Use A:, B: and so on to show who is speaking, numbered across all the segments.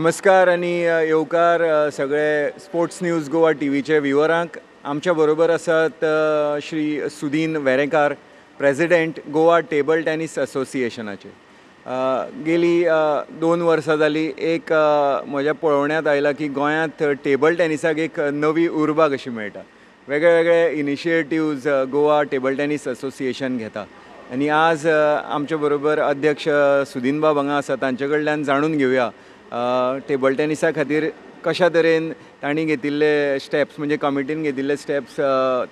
A: नमस्कार आणि येवकार सगळे स्पोर्ट्स न्यूज गोवा टीव्हीचे व्ह्युअरांक. आमच्या बरोबर आसात Shri Sudin Verenkar, president Goa table tennis असोसिएशनाचे. गेली 2 वर्सां जाली. एक म्हज्या पळोवण्यात आयला की गोंयांत टेबल टेनिसाक एक नवी उर्बा कशी मेळटा. वेगळे वेगळे initiatives Goa table tennis association घेता आणि आज आमच्या बरोबर अध्यक्ष सुदीनबाब हांगा आसा. तांचे कडल्यान जाणून घेवया टेबल टेनिसा खातीर कशा तरेन तांणी घेतिल्ले स्टेप्स, म्हणजे कमिटीन घेतिल्ले स्टेप्स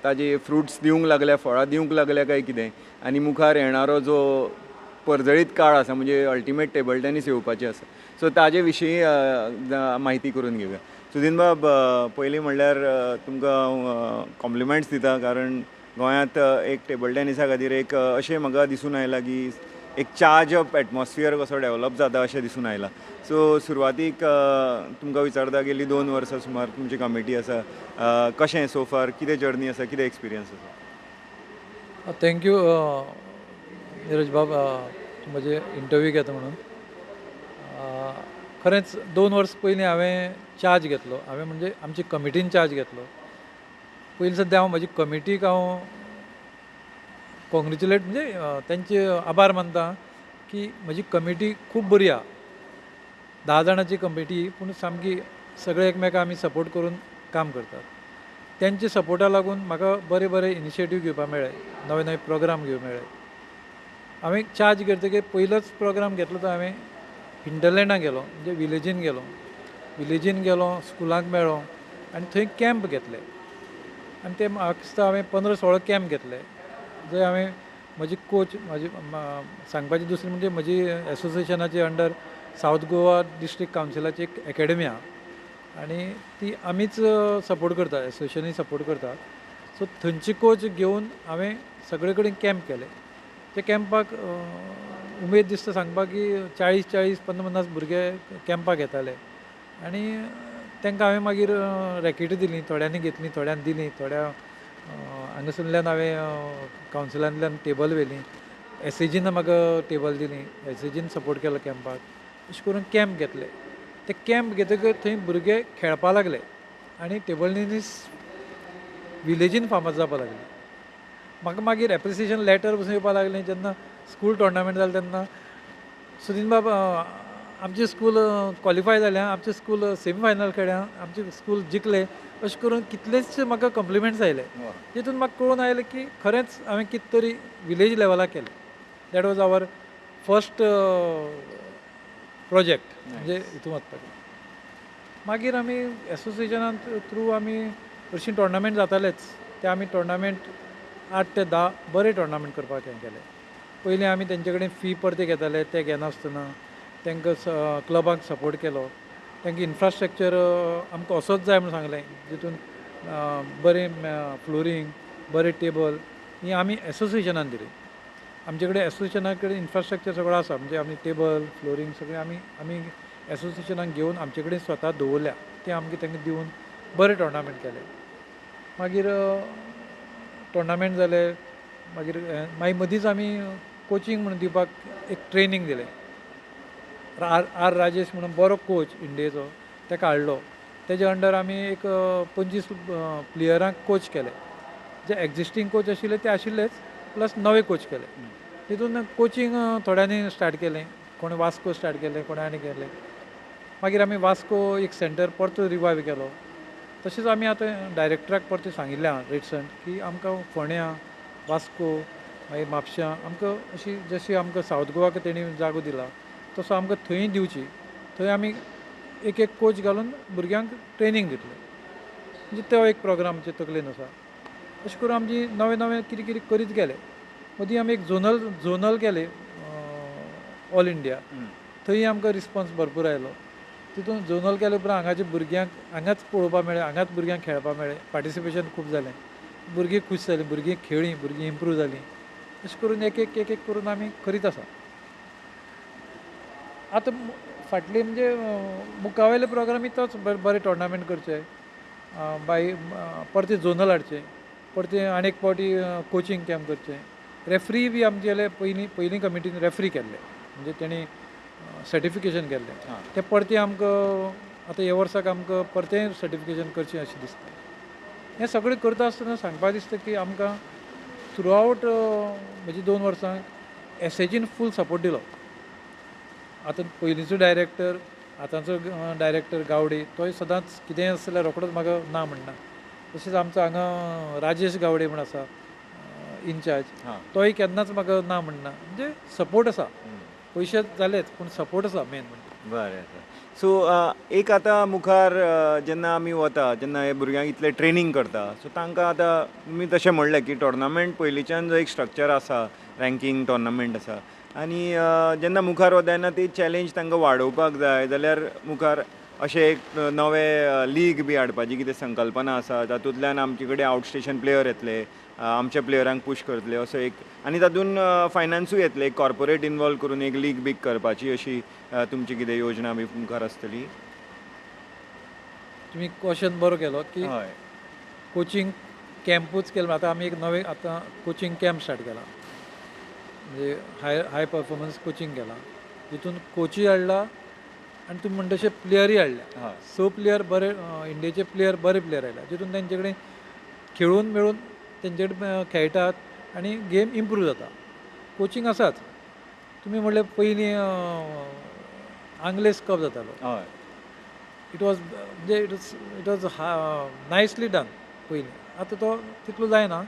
A: ताजे फ्रुट्स दिवंक लागल्या, फळां दिवंक लागल्या काय कितें, आनी मुखार येणारो जो परजळीत काळ आसा म्हणजे अल्टिमेट टेबल टेनीस येवपाचें आसा, सो ताजे विशीं म्हायती करून घेवया. सुदीन बाब, पयलीं म्हणल्यार तुमकां कॉम्प्लिमेंट्स दिता, कारण गोंयांत एक टेबल टेनिसा खातीर एक अशें म्हाका दिसून आयलां की एक चार्ज अप एटमॉस्फियर कसो डेवलप जाता अशें दिसून आयलां. सो सुरवातीक तुमकां विचारता, गेली 2 वर्सां सुमार तुमची कमिटी आसा, कशें सो फार, कितें जर्नी आसा, कितें एक्सपिरियन्स आसा?
B: थँक्यू निरज बाब, म्हजे इंटरव्यू घेता म्हणून. खरेंच 2 वर्स पयलीं हांवें चार्ज घेतलो. हांवें म्हणजे आमची कमिटीन चार्ज घेतलो. पयलीं सद्या हांव म्हजी कमिटीक कॉंग्रेच्युलेट, म्हणजे तेंचे आभार मानता की म्हजी कमिटी खूब बरी आहा. 10 जाणांची कमिटी, पूण सामकी सगळे एकमेकांक आमी सपोर्ट करून काम करतात. त्यांच्या सपोर्टा लागून म्हाका बरे बरे इनिशिएटीव घेवपाक मेळ्ळे, नवे नवे प्रोग्राम घेवंक मेळ्ळे. हांवें चार्ज घेतकीर पयलोच प्रोग्राम घेतलो तो हांवें हिंटरलँडाक गेलो, म्हणजे विलेजीन गेलो, स्कुलांक मेळ्ळो आनी थंय कॅम्प घेतले. आनी ते म्हाका दिसता हांवें 15-16 कॅम्प घेतले, जंय हांवें म्हजी कोच, सांगपाची दुसरी म्हणजे म्हजी एसोसिएशनाची अंडर सावथ गोवा डिस्ट्रिक्ट कावन्सिलाची एक एकेडमी आहा आनी ती आमीच सपोर्ट करता, एसोसिएशनूय सपोर्ट करता. सो थंयची कोच घेवन हांवें सगळे कडेन कॅम्प केले. त्या कॅम्पाक उमेद दिसता सांगपाक की 40-50 भुरगे कॅम्पाक येताले आनी तांकां हांवें मागीर रॅकेटी दिली. थोड्यांनी घेतली, थोड्यांक दिली, थोड्या हांगासरल्यान हांवें कावन्सिलांतल्यान टेबल व्हेली. एसएजीन म्हाका टेबल दिली, एसएजीन सपोर्ट केलो कॅम्पाक. अशें करून कॅम्प घेतले. ते कॅम्प घेतकीर थंय भुरगे खेळपा लागले आनी टेबल टेनीस विलेजीन फामाद जावपाक लागली. म्हाका मागीर एप्रिसिएशन लॅटर पसून येवपाक लागलें. जेन्ना स्कूल टोर्नामेंट जालें तेन्ना सुदीन बाब, आमचें स्कूल क्वॉलिफाय जालें, आमचें स्कूल सेमी फायनल खेळ्ळें, आमचें स्कूल जिखलें, अशें करून कितलेशे म्हाका कॉम्प्लिमेंट्स आयले. तितून म्हाका कळून आयलें की खरेंच हांवें कितें तरी विलेज लेवलाक केलें. That was our first project, म्हणजे हितून वचपाचें. मागीर आमी एसोसिएशनान थ्रू आमी हरशीं टोर्नामेंट जातालेच. ते आमी टोर्नामेंट 8 ते 10 बरे टोर्नामेंट करपाक हें केलें. पयलीं आमी तेंचे कडेन फी परते घेताले, ते घेनासतना तांकां क्लबाक सपोर्ट केलो. तांकां इन्फ्रास्ट्रक्चर आमकां असोच जाय म्हणून सांगलें, जितून बरें फ्लोरींग, बरें टेबल ही आमी एसोसिएशनान दिली. आमचे कडेन एसोसिएशना कडेन इन्फ्रास्ट्रक्चर सगळो आसा, म्हणजे आमी टेबल, फ्लोरींग सगळें आमी एसोसिएशनाक घेवन आमचे कडेन स्वता दवरल्या. ते आमकां तांकां दिवन बरें टोर्नामेंट केलें. मागीर टोर्नामेंट जाले. मागीर मदींच आमी कोचिंग म्हणून दिवपाक एक ट्रेनींग दिलें. आर राजेश म्हणून बरो कोच इंडियेचो, ताका हाडलो. तेज्या अंडर आमी एक 25 प्लेयरांक कोच केले. जे एक्जिस्टींग कोच आशिल्ले ते आशिल्लेच, प्लस नवे कोच केले. तितून कोचिंग थोड्यांनी स्टार्ट केलें, कोणी वास्को स्टार्ट केलें, कोणी आनी केलें. मागीर आमी वास्को एक सेंटर परतो रिवायव केलो. तशेंच आमी आतां डायरेक्टराक परतें सांगिल्लें आहा रिट्सन की आमकां फोंड्या, वास्को, मागीर म्हापश्यां आमकां अशी जशी आमकां सावथ गोवाक तेणी जागो दिला तसो आमकां थंय दिवची. थंय आमी एक कोच घालून भुरग्यांक ट्रेनींग दितले. म्हणजे तो एक प्रोग्राम आमचे तकलेन आसा. अशें करून आमची नवें नवें कितें कितें करीत गेले. मदीं आमी एक झोनल केले ऑल इंडिया. थंय आमकां रिस्पॉन्स भरपूर आयलो. तितून झोनल केले उपरांत हांगाच्या भुरग्यांक हांगाच पळोवपाक मेळ्ळें, हांगाच भुरग्यांक खेळपाक मेळ्ळें. पार्टिसिपेशन खूब जालें. भुरगीं खूश जालीं, भुरगीं खेळ्ळीं, भुरगीं इम्प्रूव जालीं. अशें करून एक करून आमी करीत आसा. आतां फाटली म्हणजे मुखावेले प्रोग्रामी तोच बरे टोर्नामेंट करचे, परते झोनल हाडचे, परते आनीक फावटी कोचिंग कॅम्प करचे. रेफ्री बी आमगेले पयलीं कमिटीन रेफ्री केल्ले, म्हणजे तेणी सर्टिफिकेशन केल्लें तें परतें आमकां आतां हे वर्साक आमकां परतें सर्टिफिकेशन करचें अशें दिसता. हें सगळें करता आसतना सांगपाक दिसता की आमकां थ्रू आवट म्हजी 2 वर्सां एसएजीन फूल सपोर्ट दिलो. आतां पयलींचो डायरेक्टर आतांचो डायरेक्टर गावडे तोय सदांच कितेंय आसा जाल्यार रोखडोच म्हाका ना म्हणना. तशेंच आमचो हांगा राजेश गावडे म्हण आसा इनचार्ज तोय केन्नाच म्हाका ना म्हणना. म्हणजे सपोर्ट आसा. पयशे जालेच पूण सपोर्ट आसा मेन म्हणजे.
A: बरें आसा. सो एक आतां मुखार जेन्ना आमी वता जेन्ना हे भुरग्यांक इतलें ट्रेनींग करता सो तांकां आतां तुमी तशें म्हणलें की टोर्नामेंट पयलींच्यान जो एक स्ट्रक्चर आसा रँकींग टोर्नामेंट आसा आनी जेन्ना मुखार वता तेन्ना ती चॅलेंज तांकां वाडोवपाक जाय जाल्यार मुखार अशें एक नवें लीग बी हाडपाची कितें संकल्पना आसा तातूंतल्यान आमचे कडेन आउट स्टेशन प्लेयर येतले आमच्या प्लेयरांक पुश करतले असो एक आनी तातूंत फायनान्सूय येतले एक कॉर्पोरेट इनवॉल्व करून एक लीग बीग करपाची अशी तुमची कितें योजना बी मुखार आसतली.
B: तुमी क्वेश्चन बरो केलो की
A: हय
B: कोचिंग कॅम्पूच केलो. आतां आमी एक नवें आतां कोचिंग कॅम्प स्टार्ट केला म्हणजे हाय परफॉर्मन्स कोचिंग केला जितून कोचूय हाडला आनी तुमी म्हणटा तशें प्लेयरूय हाडल्या. 6 प्लेयर बरे इंडियेचे प्लेयर बरे प्लेयर आयल्या जितून तेंचे कडेन खेळून मेळून तेंचे कडेन खेळटात आनी गेम इम्प्रूव जाता. कोचिंग आसाच. तुमी म्हणलें पयलीं आंग्लेस कप जातालो.
A: हय
B: इट वॉज म्हणजे इट वॉज नायसली डन पयलीं. आतां तो तितलो जायना.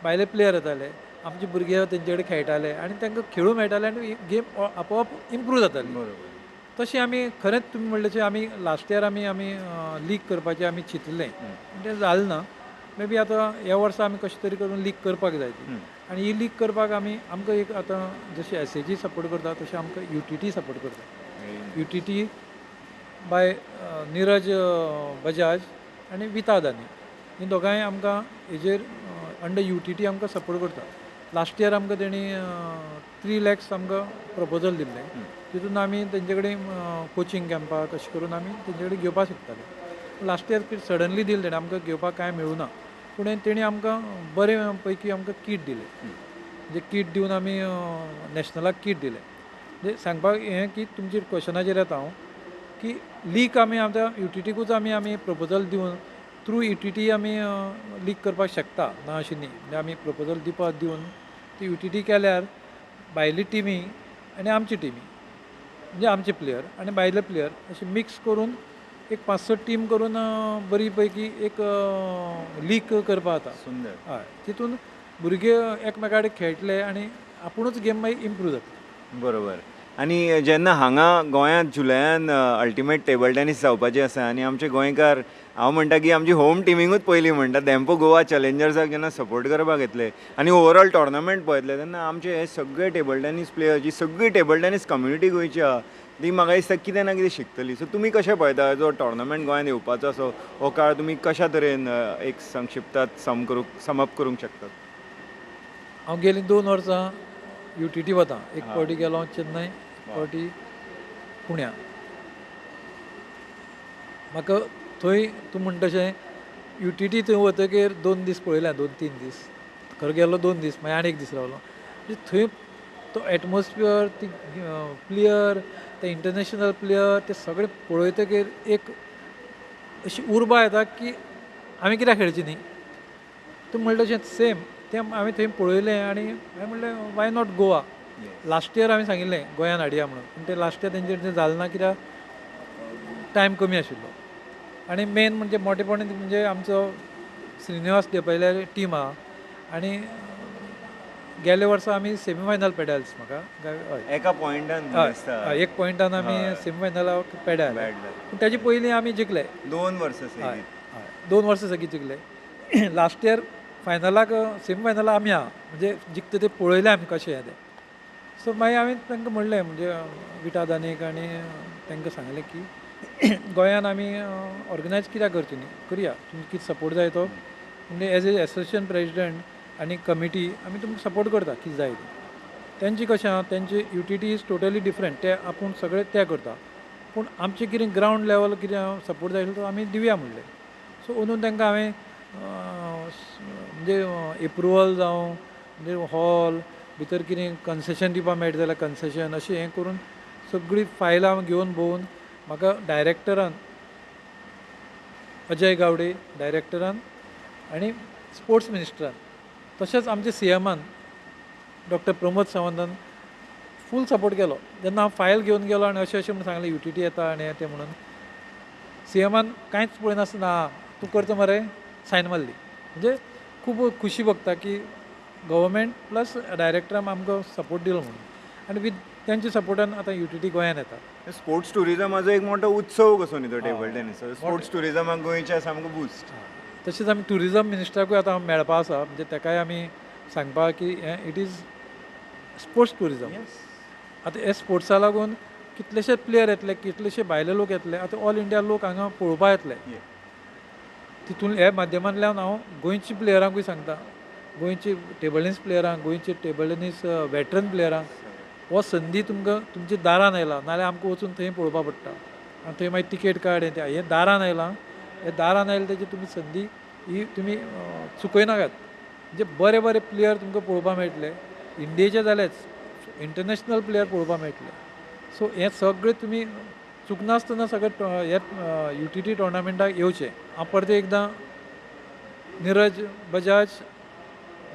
B: भायले प्लेयर येताले आमचे भुरगे तेंचे कडेन खेळटाले आनी तांकां खेळूं मेळटालें आनी गेम आपोआप इम्प्रूव जाताली.
A: बरोबर.
B: तशें आमी खरेंच तुमी म्हणलेशें आमी लास्ट इयर आमी लीग करपाचें आमी चिंतलें तें जालें ना. मे बी आतां ह्या वर्सा आमी कशें तरी करून लीग करपाक जाय ती. आनी ही लीग करपाक आमकां एक आतां जशी एसएजी सपोर्ट करता तशें आमकां यूटीटी सपोर्ट करता. यूटीटी बाय निरज बजाज आनी विता अदानी ही दोगांय आमकां हेजेर अंडर यूटीटी आमकां सपोर्ट करता. लास्ट इयर आमकां तेणी 3 lakhs आमकां प्रपोजल दिल्लें तितून आमी तेंचे कडेन कोचिंग कॅम्पाक अशें करून आमी तेंचे कडेन घेवपाक शकताले. लास्ट इयर सडनली दिलें तेणें आमकां घेवपाक कांय मेळूं ना पूण तेणी आमकां बरे पैकी आमकां कीट दिलें. म्हणजे कीट दिवन आमी नॅशनलाक कीट दिलें. म्हणजे सांगपाक हें की तुमच्या क्वेश्चनाचेर येता हांव की लीग आमी आतां यूटीटीकूच आमी प्रपोजल दिवन थ्रू यूटीटी आमी लीग करपाक शकता ना अशें न्ही. म्हणजे आमी प्रपोजल दिवन ती यूटीटी केल्यार भायली टिमी आनी आमची टिमी म्हणजे आमचे प्लेयर आनी भायले प्लेयर अशें मिक्स करून एक 5-6 टीम करून बरी पैकी एक लीग करपा जाता.
A: सुंदर.
B: हय तितून भुरगे एकमेका कडेन खेळटले आनी आपुणूच गेम मागीर इम्प्रूव जाता.
A: बरोबर. आनी जेन्ना हांगा गोंयांत जुलयान अल्टिमेट टेबल टेनीस जावपाचें आसा आनी आमचे गोंयकार हांव म्हणटा की आमची होम टिमींगूच पयलीं म्हणटा धेंपो गोवा चॅलेंजर्साक जेन्ना सपोर्ट करपाक येतले आनी ओवरऑल टोर्नामेंट पळयतले तेन्ना आमचे हे सगळे टेबल टेनीस प्लेयर जी सगळी टेबल टेनीस कम्युनिटी गोंयची आहा ती म्हाका दिसता कितें ना कितें शिकतली. सो तुमी कशें पळयता जो टोर्नामेंट गोंयांत येवपाचो असो हो काळ तुमी कशा तरेन एक संक्षिप्तात समअप करूंक शकतात.
B: हांव गेलीं 2 वर्सां यूटीटी वता. एक फावटी गेलो चेन्नय एक फावटी पुण्या. म्हाका थंय तूं म्हणटा तशें यूटीटी थंय वतकीर 2 दीस पळयल्या 2-3 दीस खरो गेलो 2 दीस मागीर आनी 1 दीस रावलो. म्हणजे थंय तो एटमॉस्फियर ती प्लेयर ते इंटरनॅशनल प्लेयर ते सगळे पळयतकीर एक अशी उर्बा येता की आमी कित्याक खेळची न्ही. तूं म्हणटा तशें सेम तें हांवें थंय पळयलें आनी हांवें म्हणलें why not Goa. Last year हांवें सांगिल्लें गोंयान हाडया म्हणून पूण तें लास्ट इयर तेंचेर तें जालें ना कित्याक टायम कमी आशिल्लो आनी मेन म्हणजे मोटेपणी म्हणजे आमचो श्रीनिवास देपयले टीम आहा आनी गेले वर्सा आमी सेमी फायनल पेड्याल म्हाका
A: एका पॉयंटान
B: हय 1 पॉयंटान आमी सेमी फायनलाक पेड्याल पूण ताजे पयलीं आमी जिखले
A: 2 वर्सां
B: हय 2 वर्सां सगळीं जिखले. लास्ट इयर फायनलाक सेमी फायनलाक आमी आहा म्हणजे जिखता ते पळयलें आमी कशें हें तें. सो मागीर हांवें तांकां म्हणलें म्हणजे विटा दानीक आनी तांकां सांगलें की गोंयान आमी ऑर्गनायज कित्याक करची न्ही करया तुमकां कितें सपोर्ट जाय तो म्हणजे एज ए एसोसिएशन प्रेजिडेंट आनी कमिटी आमी तुमकां सपोर्ट करता कितें जाय तें. तेंची कशें आहा तेंची यूटीटी इज टोटली डिफरंट ते आपूण सगळें ते करता पूण आमचें कितें ग्रावंड लेवल कितें सपोर्ट जाय तो आमी दिवया म्हणलें. सो म्हणून तांकां हांवें म्हणजे एप्रुवल जावं म्हणजे हॉल भितर कितें कन्सेशन दिवपाक मेळटा जाल्यार कन्सेशन अशें हें करून सगळी फायलां घेवन भोवून म्हाका डायरेक्टरान अजय गावडे डायरेक्टरान आनी स्पोर्ट्स मिनिस्टरान तशेंच आमच्या सीएमान डॉक्टर प्रमोद सावंतान फूल सपोर्ट केलो. जेन्ना हांव फायल घेवन गेलो आनी अशें म्हणून सांगलें UTT येता आनी तें म्हणून सीएमान कांयच पळयनासतना तूं करता मरे सायन मारली. म्हणजे खूब खुशी भोगता की गव्हर्मेंट प्लस डायरेक्टरान आमकां सपोर्ट दिलो म्हणून आनी विथ त्यांच्या सपोर्टान आतां UTT गोंयांत येता.
A: स्पोर्ट्स टुरिजमाचो एक मोठो उत्सव कसो न्ही तो टेबल टेनिस. स्पोर्ट्स टुरिजमाक गोंयच्या सामको बुस्ट.
B: तशेंच आमी ट्युरिजम मिनिस्टराकूय आतां मेळपा आसा. म्हणजे ताकाय आमी सांगपा की इट इज स्पोर्ट्स टुरिजम. आतां हे स्पोर्ट्सा लागून कितलेशे प्लेयर येतले, कितलेशे भायले लोक येतले. आतां ऑल इंडिया लोक हांगा पळोवपा येतले. तितून हे माध्यमांतल्यान हांव गोंयच्या प्लेयरांकूय सांगता, गोंयचे टेबल टेनीस प्लेयरांक, गोंयचे टेबल टेनीस वेटरन प्लेयरांक हो संदी तुमकां तुमच्या दारान आयला. नाल्यार आमकां वचून थंय पळोवपा पडटा आनी थंय मागीर तिकेट काड हें दारान आयलां. हे दारान आयले तेजी तुमी संदी ही तुमी चुकयनाकात. म्हणजे बरे बरे प्लेयर तुमकां पळोवपा मेळटले. इंडियेचे जालेच इंटरनॅशनल प्लेयर पळोवपा मेळटले. सो हें सगळें तुमी चुकनासतना सगळें हे UTT टोर्नामेंटाक येवचें. हांव परते एकदां निरज बजाज,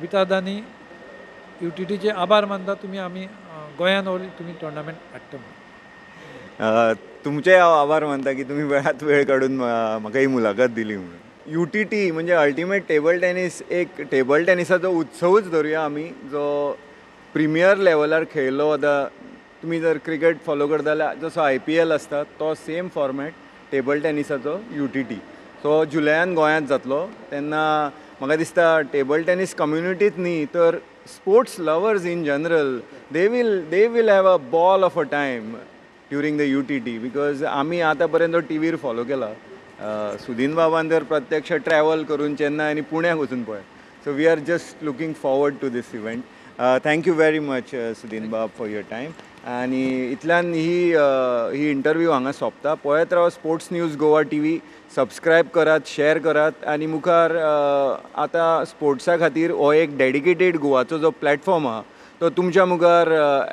B: वितादानी UTTचे आभार मानता. तुमी आमी गोंयान तुमी टोर्नामेंट हाडटा म्हणून.
A: तुमचे हांव आभार मानता की तुम्ही वेळात वेळ काढून म्हाका ही मुलाखत दिली म्हणून. UTT म्हणजे अल्टिमेट टेबल टेनीस एक टेबल टेनिसाचो उत्सवच धरुया आमी जो प्रिमियर लेवलार खेळिल्लो वता. तुम्ही जर क्रिकेट फॉलो करता जाल्यार जसो IPL आसता तो सेम फॉर्मॅट टेबल टेनिसाचो UTT. सो जुलयान गोंयांत जातलो. तेन्ना म्हाका दिसता टेबल टेनीस कम्युनिटीच न्ही तर sports lovers in general they will have a ball of a time during the UTT. Because आमी आतां पर्यंत टीव्हीर फॉलो केला. सुदीन बाबान तर प्रत्यक्ष ट्रॅव्हल करून चेन्नय आनी पुण्याक वचून पळय. So we are just looking forward to this event. Thank you very much Sudin बाब फॉर युअर टायम. आनी इतल्यान ही इंटरव्यू हांगा सोंपता. पळयत राव sports news Goa TV. Subscribe करात, शेअर करात आनी मुखार आतां स्पोर्ट्सा खातीर हो एक डेडिकेटेड गोवाचो जो प्लॅटफॉर्म आहा तो तुमच्या मुखार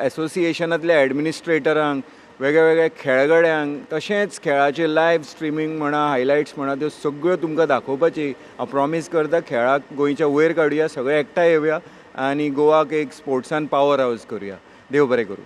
A: एसोसिएशनांतल्या एडमिनिस्ट्रेटरांक, वेगळ्या वेगळ्या खेळगड्यांक, तशेंच खेळाचे लायव्ह स्ट्रिमींग म्हणा, हायलायट्स म्हणा, त्यो सगळ्यो तुमकां दाखोवपाची हांव प्रॉमीस करता. खेळाक गोंयच्या वयर काडुया, सगळे एकठांय येवया आनी गोवाक एक स्पोर्ट्सान पावर हावज करुया. देव बरें करूं.